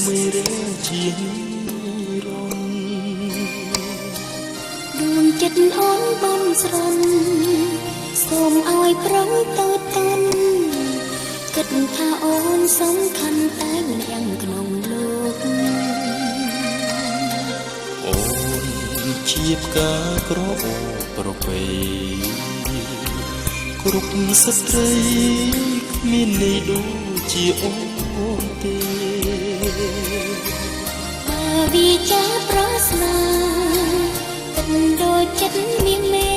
មេរេជារនដួងចិត្តអូនបនស្រន់សូមឲ្យប្រងតូចតន់គិតថាអូនសំខាន់តែម្នាក់ក្នុងលោកអូនជាផ្កាក្រអូបប្រពៃគ្រប់ស្ត្រីគ្មានន័យដូចជាអូនទេបើវាចាប្រស្នាគិតដូចចិត្តមានមេ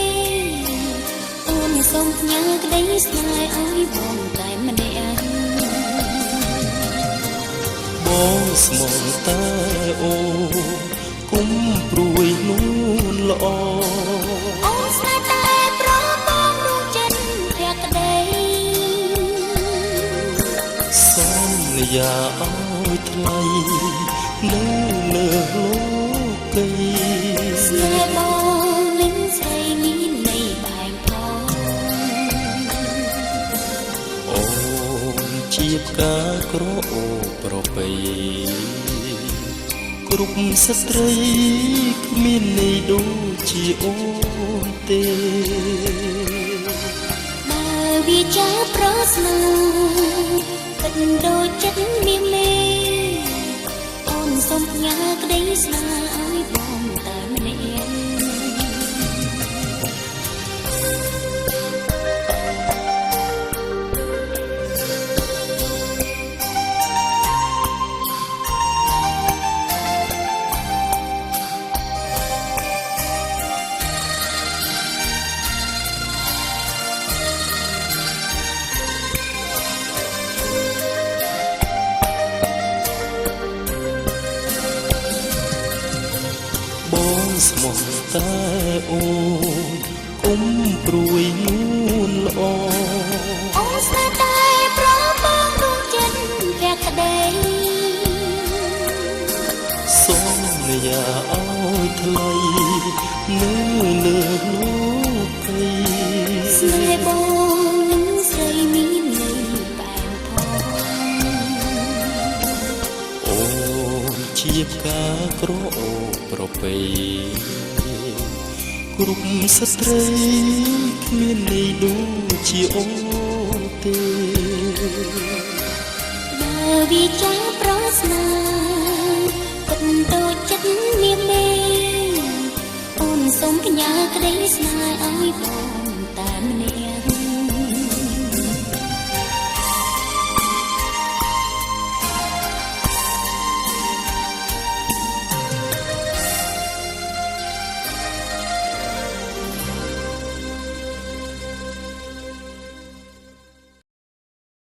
អូនសូមផ្ញើក្តីស្នេហ៍ឲ្យបងតែម្នាក់បងស្មងតែអូគុំព្រួយនួនល្អអូនស្នេហ៍តែប្របងដួងចិត្តភក្តីសន្យាឲ្យថ្លៃនៅលើលោកីស្នេហ៍បងនឹងស្រីមានន័យបែងផងអូនជាផ្កាក្រអូបប្រពៃគ្រប់ស្ត្រីគ្មានន័យដូចជាអូនទេបើវាចាប្រស្នាគិតដូចចិត្តមានមេអូនសូមផ្ញើក្តីស្នេហ៍ឲ្យបងតែម្នាក់បងស្មោះតែអូនគុំព្រួយនួនល្អអូនស្នេហ៍តែប្របងដួងចិត្តភក្តីសូមយាឲ្យថ្លៃនៅលើលោកីស្នេហ៍បងនឹងស្រីមានន័យបែបផងអូនជាផ្កាក្រអូបប្រពៃគ្រប់ស្ត្រីគ្មានន័យដូចជាអូនទេបើវាចាប្រស្នាគិតដូចចិត្តមានមេអូនសូមផ្ញើក្តីស្នេហ៍ឲ្យបងតែម្នាក់